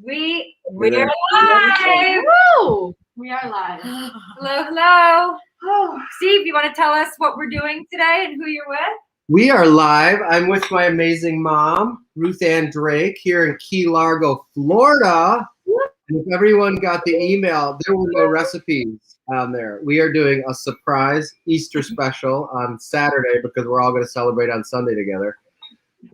We're live. Woo! We are live. Hello. Steve, you want to tell us what we're doing today and who you're with? We are live. I'm with my amazing mom, Ruth Ann Drake, here in Key Largo, Florida. And if everyone got the email, there were no recipes on there. We are doing a surprise Easter special on Saturday because we're all going to celebrate on Sunday together.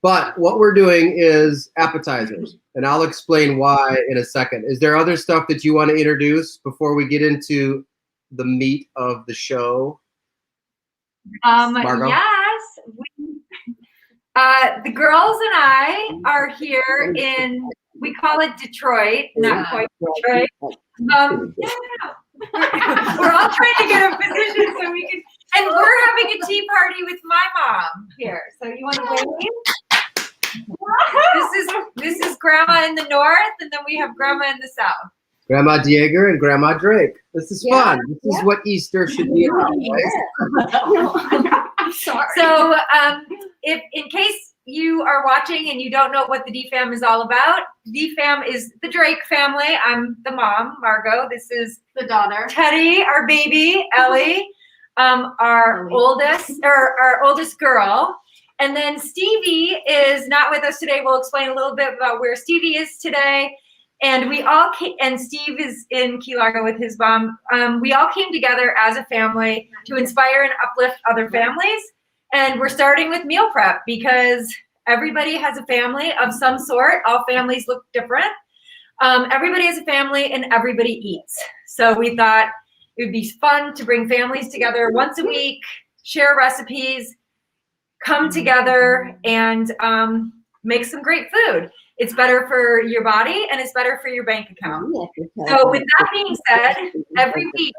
But what we're doing is appetizers, and I'll explain why in a second. Is there other stuff that you want to introduce before we get into the meat of the show? Margo? Yes. The girls and I are here in, we call it Detroit, not quite Detroit. We're all trying to get a position so we can, and we're having a tea party with my mom here. So you want to wave? This is Grandma in the north, and then we have Grandma in the south. Grandma Dieger and Grandma Drake. This is fun. This is what Easter should be about, right? I'm sorry. So if in case you are watching and you don't know what the DFAM is all about, DFAM is the Drake family. I'm the mom, Margo. This is The daughter. Teddy, our baby, Ellie, our oldest girl. And then Stevie is not with us today. We'll explain a little bit about where Stevie is today. And we all came, and Steve is in Key Largo with his mom. We all came together as a family to inspire and uplift other families. And we're starting with meal prep because everybody has a family of some sort. All families look different. Everybody has a family and everybody eats. So we thought it would be fun to bring families together once a week, share recipes, come together and make some great food. It's better for your body and it's better for your bank account. So with that being said, every week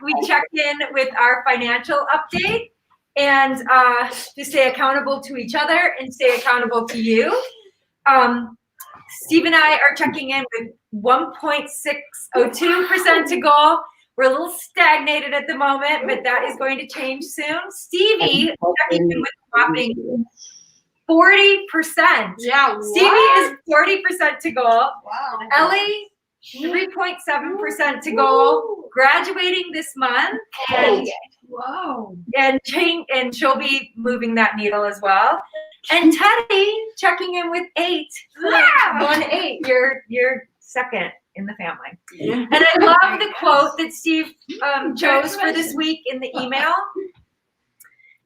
we check in with our financial update and to stay accountable to each other and stay accountable to you. Steve and I are checking in with 1.602% to goal. We're a little stagnated at the moment, but that is going to change soon. Stevie checking in with whopping 40%. Yeah, Stevie is 40% to goal. Wow. Ellie, 3.7% to goal. Graduating this month, and and she'll be moving that needle as well. And Teddy checking in with 8.18. You're second in the family. And I love the quote that Steve chose for this week in the email.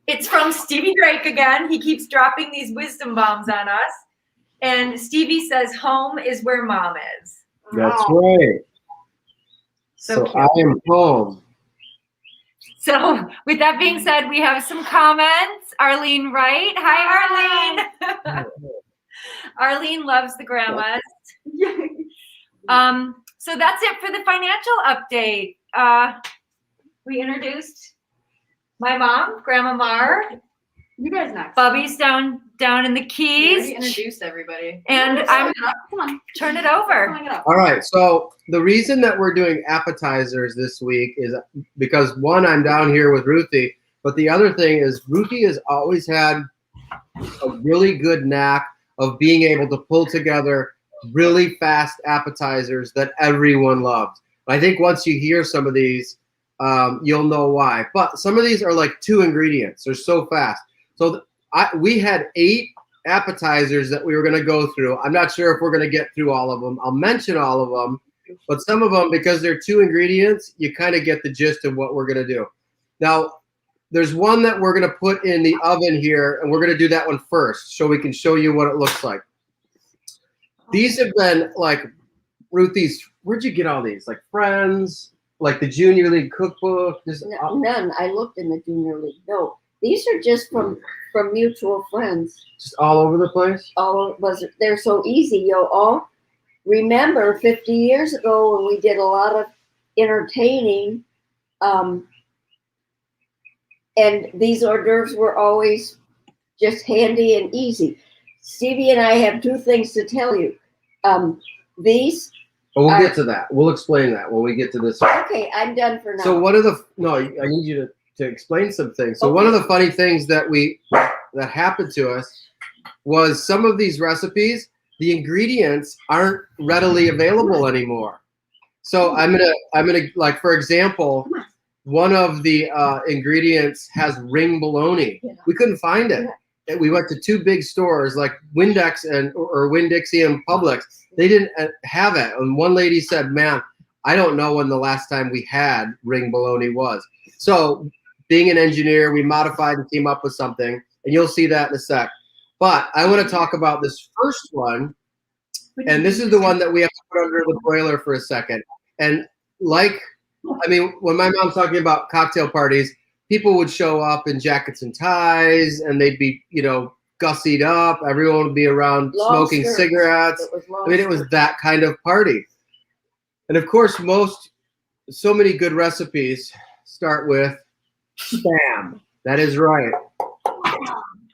It's from Stevie Drake again. He keeps dropping these wisdom bombs on us. And Stevie says, home is where mom is. That's right. So I am home. So with that being said, we have some comments. Arlene Wright. Hi, Arlene. Arlene loves the grandmas. So that's it for the financial update. We introduced my mom, Grandma Mar. You guys next. Bubby's down in the Keys. We introduced everybody. And I'm Come on. turn it over. All right. So the reason that we're doing appetizers this week is because one, I'm down here with Ruthie, but the other thing is Ruthie has always had a really good knack of being able to pull together really fast appetizers that everyone loves. I think once you hear some of these, you'll know why. But some of these are like 2 ingredients. They're so fast. So we had 8 appetizers that we were going to go through. I'm not sure if we're going to get through all of them. I'll mention all of them. But some of them, because they're 2 ingredients, you kind of get the gist of what we're going to do. Now, there's one that we're going to put in the oven here, and we're going to do that one first so we can show you what it looks like. These have been like Ruthie's. Where'd you get all these? Like Friends, like the Junior League cookbook? None. I looked in the Junior League. No, these are just from mutual friends. Just all over the place? They're so easy. You'll all remember 50 years ago when we did a lot of entertaining, and these hors d'oeuvres were always just handy and easy. Stevie and I have 2 things to tell you. These. But we'll get to that. We'll explain that when we get to this. Okay, I'm done for now. So I need you to explain some things. So one of the funny things that happened to us was some of these recipes, the ingredients aren't readily available anymore. So I'm gonna like, for example, one of the ingredients has ring bologna. We couldn't find it. And we went to two big stores like Windex or Winn-Dixie and Publix. They didn't have it. And one lady said, "Man, I don't know when the last time we had ring bologna was." So being an engineer, we modified and came up with something, and you'll see that in a sec. But I want to talk about this first one, and this is the one that we have to put under the broiler for a second. And like, I mean, when my mom's talking about cocktail parties, people would show up in jackets and ties, and they'd be, you know, gussied up. Everyone would be around smoking cigarettes. I mean, it was that kind of party. And of course, so many good recipes start with Spam. That is right.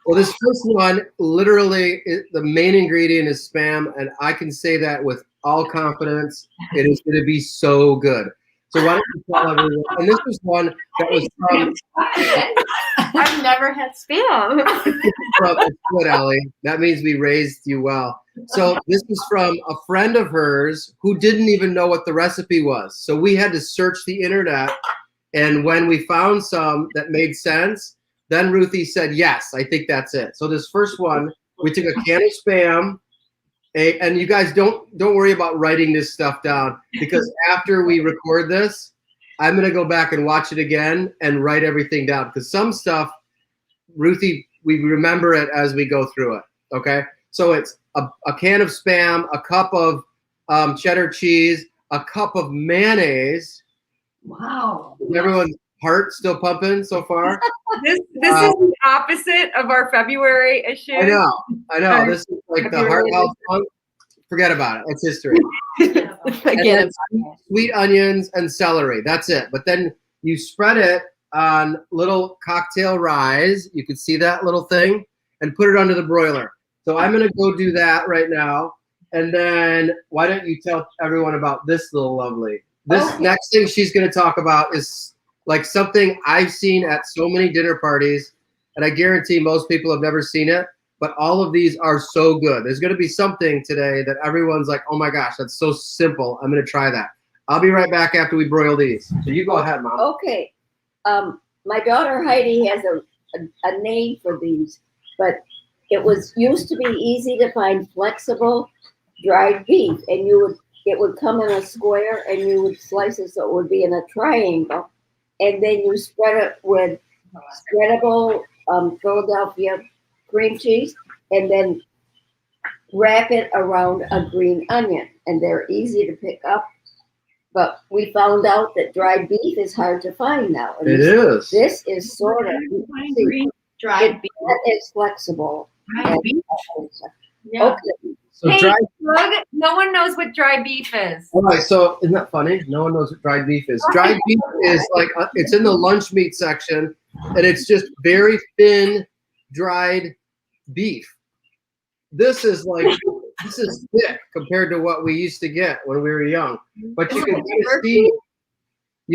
Well, this first one, literally, the main ingredient is Spam, and I can say that with all confidence. It is going to be so good. So why don't you tell everyone? And this was one that was from. I've never had Spam. Well, it's good, Ellie. That means we raised you well. So this is from a friend of hers who didn't even know what the recipe was. So we had to search the internet, and when we found some that made sense, then Ruthie said, "Yes, I think that's it." So this first one, we took a can of Spam. And you guys don't worry about writing this stuff down, because after we record this, I'm gonna go back and watch it again and write everything down, because some stuff, Ruthie, we remember it as we go through it. Okay, so it's a can of Spam, a cup of cheddar cheese, a cup of mayonnaise. Wow. Is everyone's heart still pumping so far? This is the opposite of our February issue. I know. This is like the heart health month. Forget about it. It's history. Again, Sweet onions and celery. That's it. But then you spread it on little cocktail rise. You can see that little thing, and put it under the broiler. So I'm going to go do that right now. And then why don't you tell everyone about this little lovely. This next thing she's going to talk about is like something I've seen at so many dinner parties, and I guarantee most people have never seen it, but all of these are so good. There's going to be something today that everyone's like, "Oh my gosh, that's so simple. I'm going to try that." I'll be right back after we broil these. So you go ahead, Mom. Okay. My daughter Heidi has a name for these, but it used to be easy to find flexible dried beef, and it would come in a square, and you would slice it so it would be in a triangle. And then you spread it with spreadable Philadelphia cream cheese, and then wrap it around a green onion. And they're easy to pick up. But we found out that dried beef is hard to find now. And It is. This is sort of dried beef. It's flexible. Dried beef. Yeah. Okay. So Hey, dried. Doug, no one knows what dry beef is. All right, so isn't that funny? No one knows what dried beef is. Dried beef is like, it's in the lunch meat section, and it's just very thin, dried beef. This is thick compared to what we used to get when we were young. But you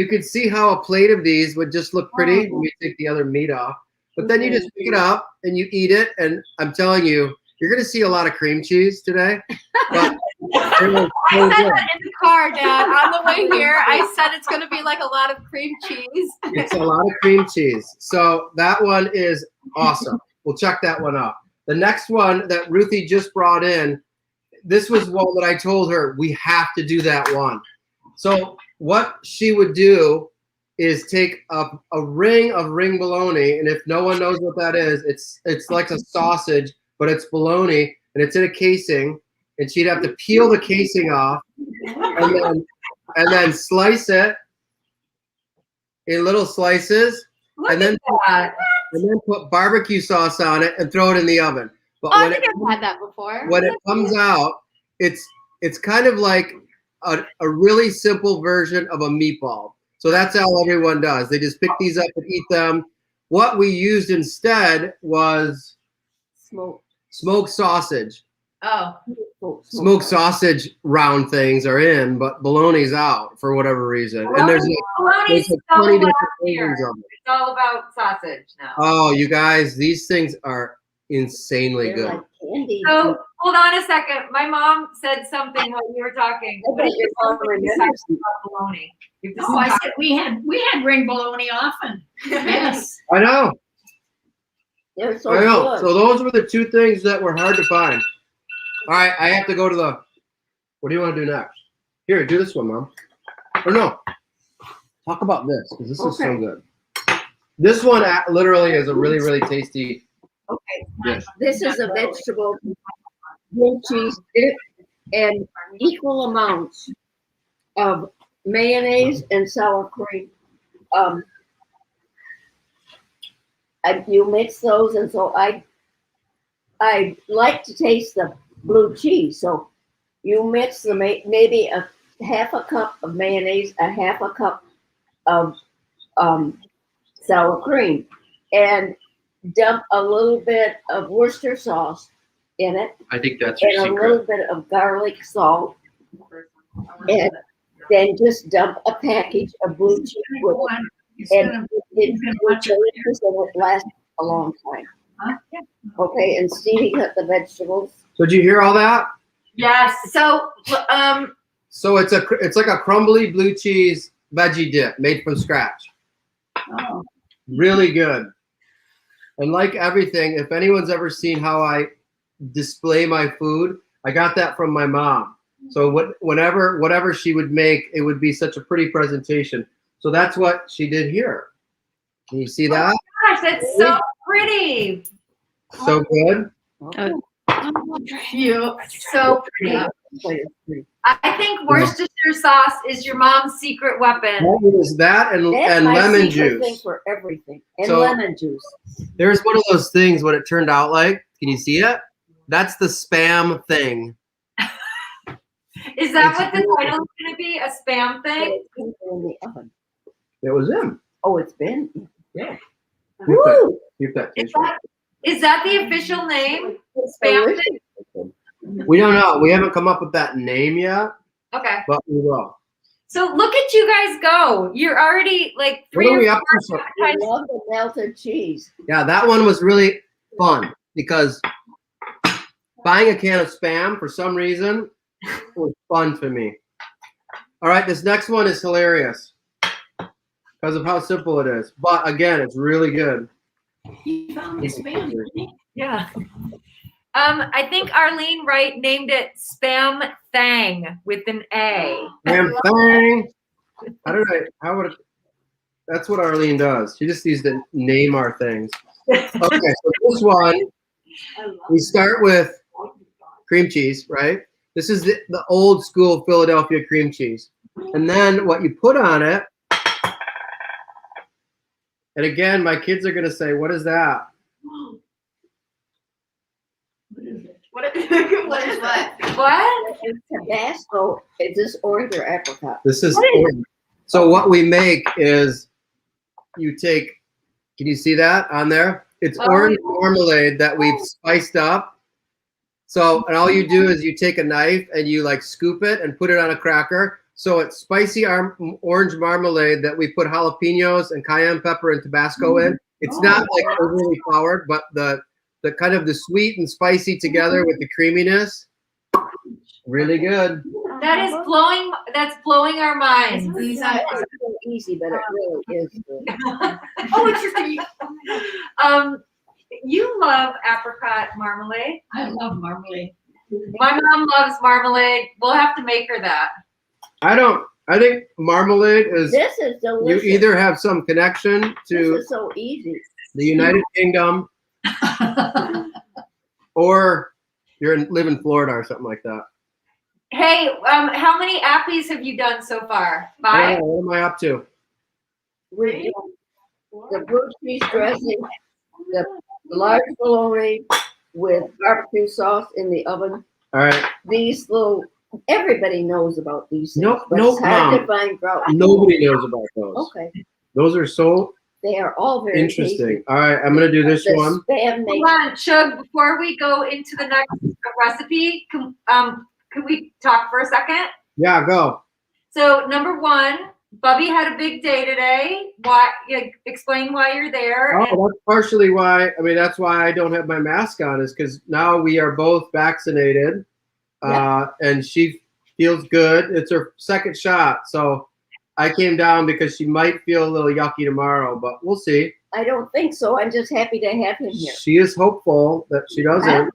can see how a plate of these would just look pretty when you take the other meat off. But then you just pick it up and you eat it, and I'm telling you, you're going to see a lot of cream cheese today. But I said that in the car, Dad. On the way here, I said it's going to be like a lot of cream cheese. It's a lot of cream cheese. So that one is awesome. We'll check that one off. The next one that Ruthie just brought in, this was one that I told her we have to do that one. So what she would do is take a ring of ring bologna, and if no one knows what that is, it's like a sausage, but it's bologna, and it's in a casing, and she'd have to peel the casing off, and then slice it in little slices, and then put barbecue sauce on it and throw it in the oven. But I think I've had that before. when it comes out, it's kind of like a really simple version of a meatball. So that's how everyone does. They just pick these up and eat them. What we used instead was smoked sausage. Oh. Smoked sausage round things are in, but bologna's out for whatever reason. And there's Bologna's like all 20 about different here. versions of it. It's all about sausage now. Oh, you guys, these things are insanely They're good. like candy. So hold on a second. My mom said something while you were talking. I bet your mom remembers. Bologna. Oh, I said we had ring bologna often. Yes. I know. They're so I know. good. So those were the two things that were hard to find. All right, I have to go to the. What do you want to do next? Here, do this one, Mom. Or no, talk about this because this is so Okay. good. This one literally is a really, really tasty Okay. dish. This is a vegetable blue cheese dip and equal amounts of mayonnaise and sour cream. You mix those, and so I like to taste the blue cheese. So you mix the maybe a half a cup of mayonnaise, a half a cup of sour cream, and dump a little bit of Worcester sauce in it, I think that's and your a little secret. bit of garlic salt, and then just dump a package of blue cheese with it, and it will last a long time. Okay, and Stevie cut the vegetables. So did you hear all that? Yes. So So it's like a crumbly blue cheese veggie dip made from scratch. Oh. Really good. And like everything, if anyone's ever seen how I display my food, I got that from my mom. So whatever she would make, it would be such a pretty presentation. So that's what she did here. Can you see that? gosh, that's so pretty. So good. Okay. You so pretty. Yeah. I think Worcestershire sauce is your mom's secret weapon. That is that and That's my lemon secret thing juice. for everything, and So- lemon juice. There's one of those things what it turned out like. Can you see it? That's the spam thing. Is that It's what the really- title is going to be? A spam thing? It's been in the oven. It was him. Oh, it's been. Yeah. Woo! Keep that Is taste. that the official name? It's Spam delicious. We don't know. We haven't come up with that name yet, Okay. but we will. So look at you guys go. You're already like What three are or we up four to? So- I times. love the melted cheese. Yeah, that one was really fun because buying a can of Spam for some reason was fun for me. All right, this next one is hilarious because of how simple it is. But again, it's really good. You found the spam. didn't you? Yeah. I think Arlene Wright named it Spam Thang with an A. Spam thing. That's what Arlene does. She just needs to name our things. Okay, so this one, we start with cream cheese, right? This is the old school Philadelphia cream cheese. And then what you put on it, and again, my kids are going to say, what is that? What is it? What is what? What? And Tabasco, is this orange or apricot? This is What is- orange. So what we make is you take, can you see that on there? It's Oh, orange yeah. marmalade that we've spiced up. So, and all you do is you take a knife and you like scoop it and put it on a cracker. So it's spicy orange marmalade that we put jalapenos and cayenne pepper and Tabasco in. It's not like overly floured, but the kind of the sweet and spicy together with the creaminess, really good. That is blowing. That's blowing our minds. It's so easy, but it really is good. Oh, it's just you love apricot marmalade. I love marmalade. My mom loves marmalade. We'll have to make her that. I think marmalade is, This is you delicious. either have some connection This to is so easy. the United Kingdom or live in Florida or something like that. Hey, how many Appies have you done so far? I 5? don't know, what am I up to? With the blue cheese dressing, the large bologna with barbecue sauce in the oven. All right. These little, everybody knows about these things, Nope, but nope, it's hard Mom. to find out. Nobody knows about those. Okay, Those are so they are all very interesting. tasty. All right, I'm gonna do this The one. spam Hold makes on, Shug, before we go into the next recipe, could we talk for a second? Yeah, go. So number 1, Bubby had a big day today. Why? Explain why you're there. And- Oh, that's partially why. I mean, that's why I don't have my mask on, is because now we are both vaccinated, and she feels good. It's her second shot, so I came down because she might feel a little yucky tomorrow, but we'll see. I don't think so. I'm just happy to have him here. She is hopeful that she doesn't.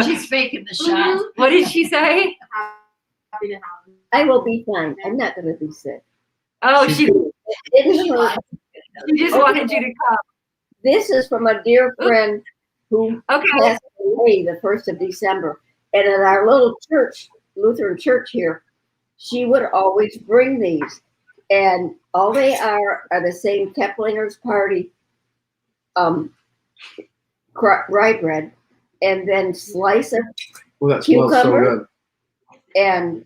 She's faking the shot. What did she say? I will be fine. I'm not going to be sick. Oh, she It didn't hurt. just wanted you to come. This is from a dear friend who Okay. passed away the 1st of December. And at our little church, Lutheran church here, she would always bring these. And all they are the same Keplinger's Party rye bread, and then slice of Well, that smells so Cucumber. good. and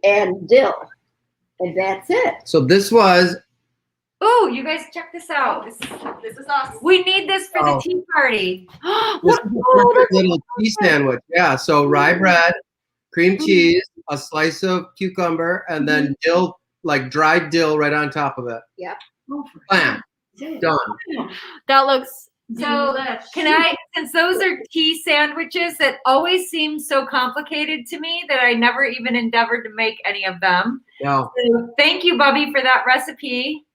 and dill. And that's it. So this was Oh, you guys check this out. This is us. We need this for the Oh. tea party. this What? is a perfect little tea sandwich. Yeah, so rye bread, cream cheese, a slice of cucumber, and then dill, like dried dill right on top of it. Bam, done. That looks So can I, since those are tea sandwiches that always seem so complicated to me that I never even endeavored to make any of them. No, So thank you, Bubby, for that recipe.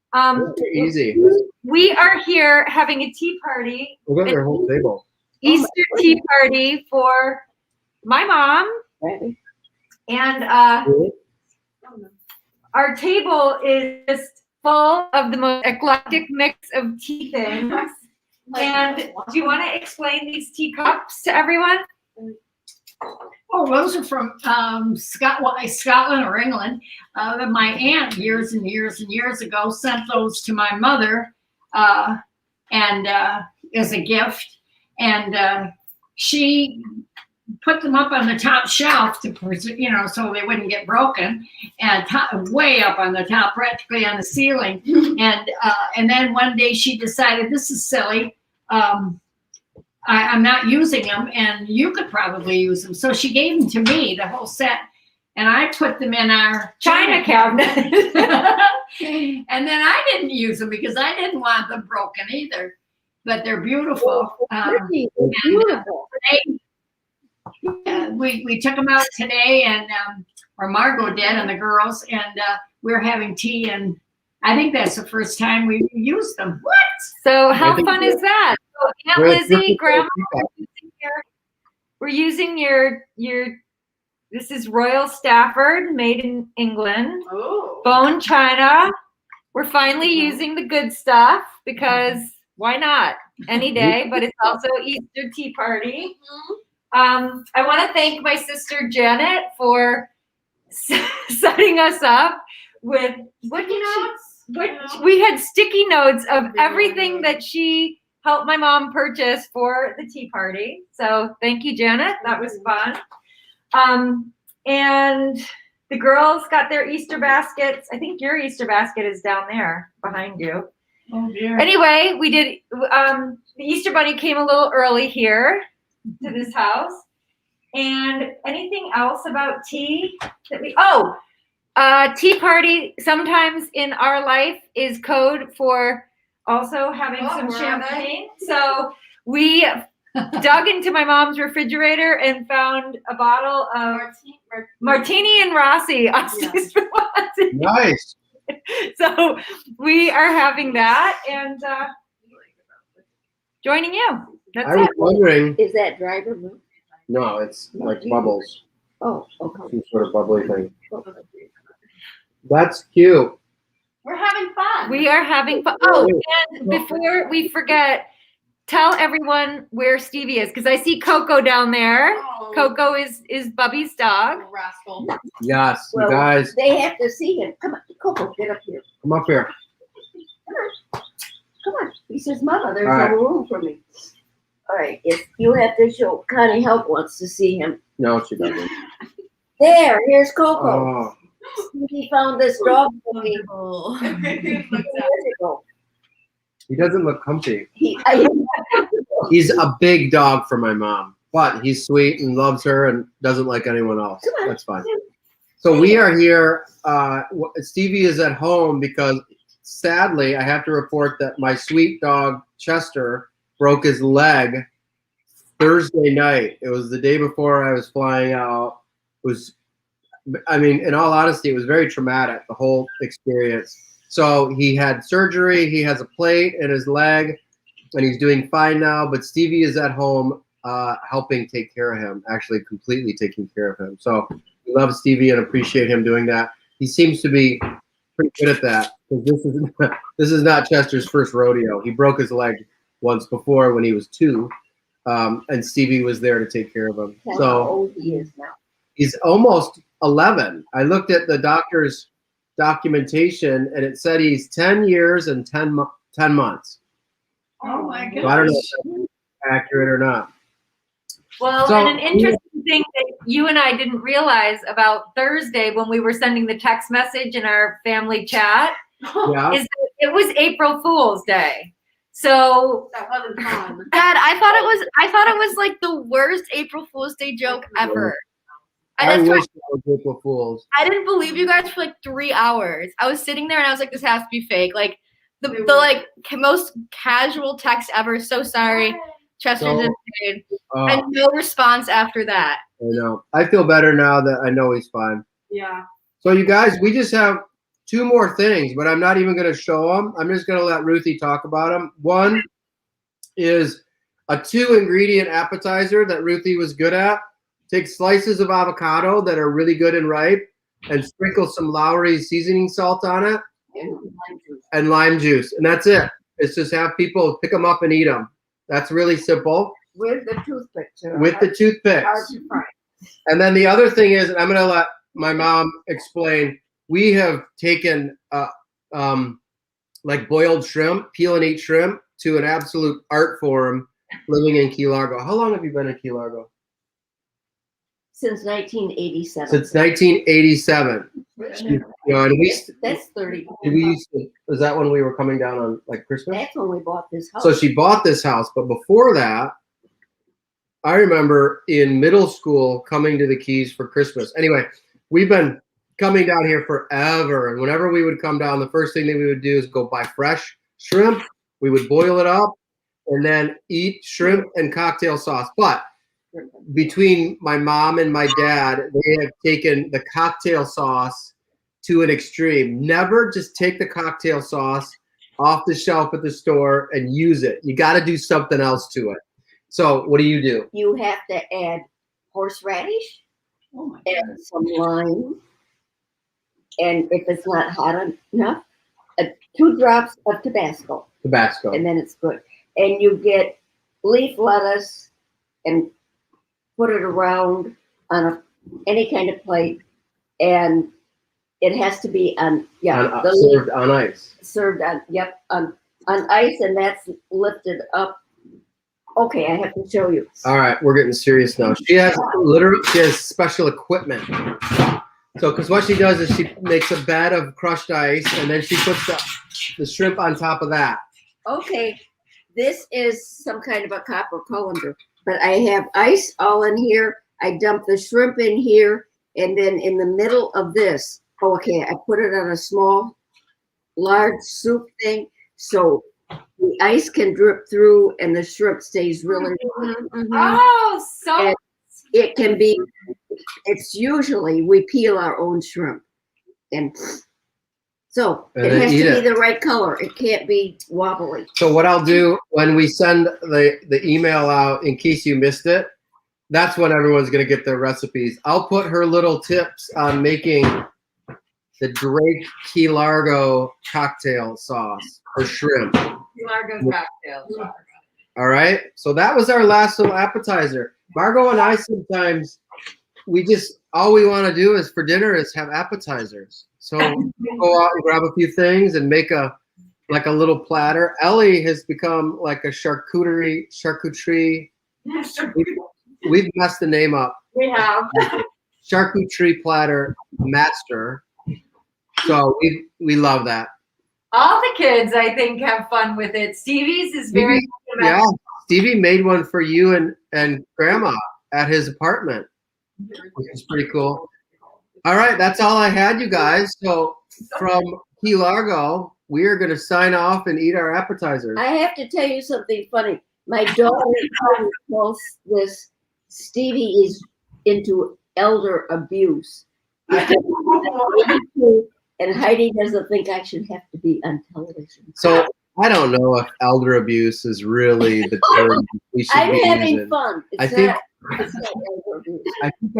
easy. We are here having a tea party, Look at their whole table. Easter tea party for my mom. Ready? And our table is just full of the most eclectic mix of tea things. And do you want to explain these teacups to everyone? Oh, those are from Scotland or England. My aunt years and years and years ago sent those to my mother, and as a gift, and she put them up on the top shelf to, so they wouldn't get broken, and way up on the top, practically on the ceiling. And then one day she decided, this is silly. I'm not using them, and you could probably use them. So she gave them to me, the whole set, and I put them in our China cabinet. And then I didn't use them because I didn't want them broken either. But they're beautiful. Pretty, beautiful. We took them out today, and or Margot did, and the girls, and we're having tea, and I think that's the first time we've used them. What? So how I think fun is that? So Aunt We're- Lizzie, we're- Grandma, we're using your, this is Royal Stafford, made in England. oh. Bone china. We're finally using the good stuff because why not? Any day, but it's also Easter tea party. I want to thank my sister Janet for setting us up with we had sticky notes of everything that she helped my mom purchase for the tea party. So thank you, Janet. That was fun. And the girls got their Easter baskets. I think your Easter basket is down there behind you. Oh dear. Anyway, we did, the Easter Bunny came a little early here to this house. And anything else about tea that tea party sometimes in our life is code for also having some champagne. So we dug into my mom's refrigerator and found a bottle of Martini and Rossi. Nice. So we are having that and joining you. That's I was it. wondering. Is that driver milk? No, it's like bubbles. Oh, okay. Some sort of bubbly thing. That's cute. We're having fun. We are having fun. Oh, and before we forget, tell everyone where Stevie is because I see Coco down there. Oh, Coco is Bubby's dog. rascal. Yes, Well, you guys, they have to see him. Come on, Coco, get up here. come up here. Come on. He says, Mama, there's All right. no room for me. All right, if you have to show, Connie Help wants to see him. No, she doesn't. There, here's Coco. Oh, He found this dog for me Oh. 2 years ago. he doesn't look comfy. I He's a big dog for my mom, but he's sweet and loves her and doesn't like anyone else. Come on. That's fine. So we are here. Stevie is at home because, sadly, I have to report that my sweet dog Chester broke his leg Thursday night. It was the day before I was flying out. In all honesty, it was very traumatic, the whole experience. So he had surgery. He has a plate in his leg, and he's doing fine now. But Stevie is at home helping take care of him, actually completely taking care of him. So we love Stevie and appreciate him doing that. He seems to be pretty good at that. This is not Chester's first rodeo. He broke his leg once before when he was 2, and Stevie was there to take care of him. That's So how old he is now. he's almost 11. I looked at the doctor's documentation, and it said he's 10 years and 10 months. Oh my goodness. So I don't know if that's accurate or not. Well, So- and an interesting thing that you and I didn't realize about Thursday when we were sending the text message in our family chat Yeah. is that it was April Fool's Day. So That wasn't fun. Dad, I thought it was like the worst April Fool's Day joke ever. I That's why wish it was April Fools. I didn't believe you guys for like 3 hours. I was sitting there and I was like, this has to be fake. Like the like most casual text ever. So sorry. Chester's So- insane. Oh, And no response after that. I know. I feel better now that I know he's fine. Yeah. So you guys, we just have 2 more things, but I'm not even going to show them. I'm just going to let Ruthie talk about them. One is a 2-ingredient appetizer that Ruthie was good at. Take slices of avocado that are really good and ripe and sprinkle some Lowry's seasoning salt on it and lime juice. And that's it. It's just have people pick them up and eat them. That's really simple With the toothpicks. with the toothpicks. Hard to find. And then the other thing is, and I'm going to let my mom explain, we have taken like boiled shrimp, peel and eat shrimp, to an absolute art form living in Key Largo. How long have you been in Key Largo? Since 1987. Since 1987. You know, and That's 30. is that when we were coming down on like Christmas? That's when we bought this house. So she bought this house, but before that, I remember in middle school coming to the Keys for Christmas. Anyway, we've been coming down here forever, and whenever we would come down, the first thing that we would do is go buy fresh shrimp. We would boil it up and then eat shrimp and cocktail sauce. But between my mom and my dad, they have taken the cocktail sauce to an extreme. Never just take the cocktail sauce off the shelf at the store and use it. You got to do something else to it. So what do? You have to add horseradish Oh my and goodness. some lime. And if it's not hot enough, 2 drops of Tabasco. Tabasco. And then it's good. And you get leaf lettuce and put it around on any kind of plate, and it has to be on Served on ice. served on ice, and that's lifted up. Okay, I have to show you. All right, we're getting serious now. She has special equipment. So, because what she does is she makes a bed of crushed ice, and then she puts the shrimp on top of that. Okay, this is some kind of a copper colander, but I have ice all in here. I dump the shrimp in here, and then in the middle of this, okay, I put it on a large soup thing, so the ice can drip through and the shrimp stays really. oh, so And it can be. It's usually we peel our own shrimp, and so And it then has eat to it. be the right color. It can't be wobbly. So what I'll do when we send the email out, in case you missed it, that's when everyone's going to get their recipes. I'll put her little tips on making the Drake Key Largo cocktail sauce for shrimp. Largo cocktails. All right. So that was our last little appetizer. Margot and I sometimes, all we want to do is for dinner is have appetizers. So we'll go out and grab a few things and make a little platter. Ellie has become like a charcuterie. We've messed the name up. We have. Charcuterie platter master. So we love that. All the kids, I think, have fun with it. Stevie's is very Yeah, Stevie made one for you and Grandma at his apartment, which is pretty cool. All right, that's all I had, you guys. So from Key Largo, we are going to sign off and eat our appetizers. I have to tell you something funny. My daughter calls this Stevie is into elder abuse. And Heidi doesn't think I should have to be on television. So I don't know if elder abuse is really the term we should I'm be having using. fun. I think It's not elder abuse.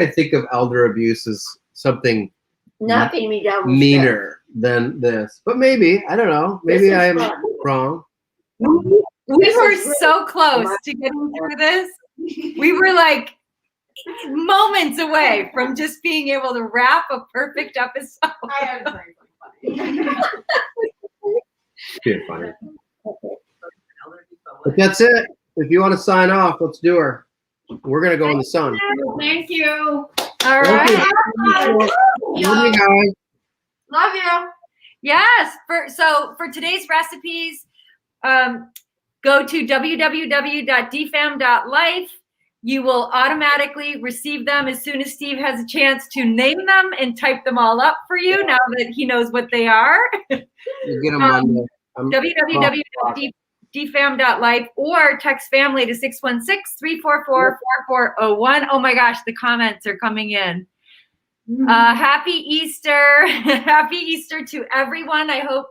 I think of elder abuse as something Knocking me down. the meaner than this. But maybe, I don't know. This Maybe is I am fun. wrong. We This were is really so close to getting through this. We were like moments away from just being able to wrap a perfect episode. I had to say something funny. Pretty funny. But that's it. If you want to sign off, let's do her. We're gonna go in the sun. Thank you. All Thank right. you. Love you guys. Love you. Yes. For today's recipes, go to www.dfam.life. You will automatically receive them as soon as Steve has a chance to name them and type them all up for you now that he knows what they are. You get them Monday. www.dfam.life or text family to 616-344-4401. Oh my gosh, the comments are coming in. Happy Easter. Happy Easter to everyone. I hope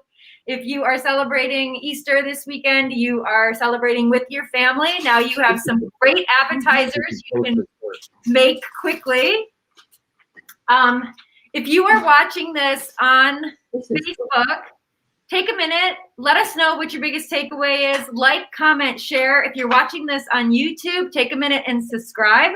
if you are celebrating Easter this weekend, you are celebrating with your family. Now you have some great appetizers you can make quickly. If you are watching this on Facebook, take a minute. Let us know what your biggest takeaway is. Like, comment, share. If you're watching this on YouTube, take a minute and subscribe.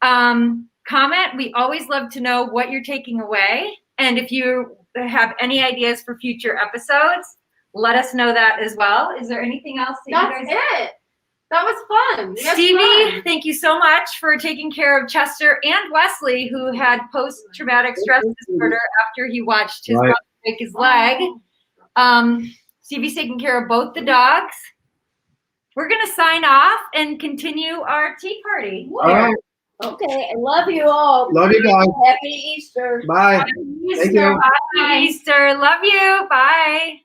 Comment. We always love to know what you're taking away. And if you have any ideas for future episodes, let us know that as well. Is there anything else that That's you guys it. That was fun. You guys Stevie, fun. thank you so much for taking care of Chester and Wesley, who had post-traumatic stress disorder after he watched his brother break his leg. Stevie's taking care of both the dogs. We're going to sign off and continue our tea party. All right. Okay, I love you all. Love you guys. Happy Easter. Bye. Happy Thank Easter. you. Happy Easter. Love you. Bye.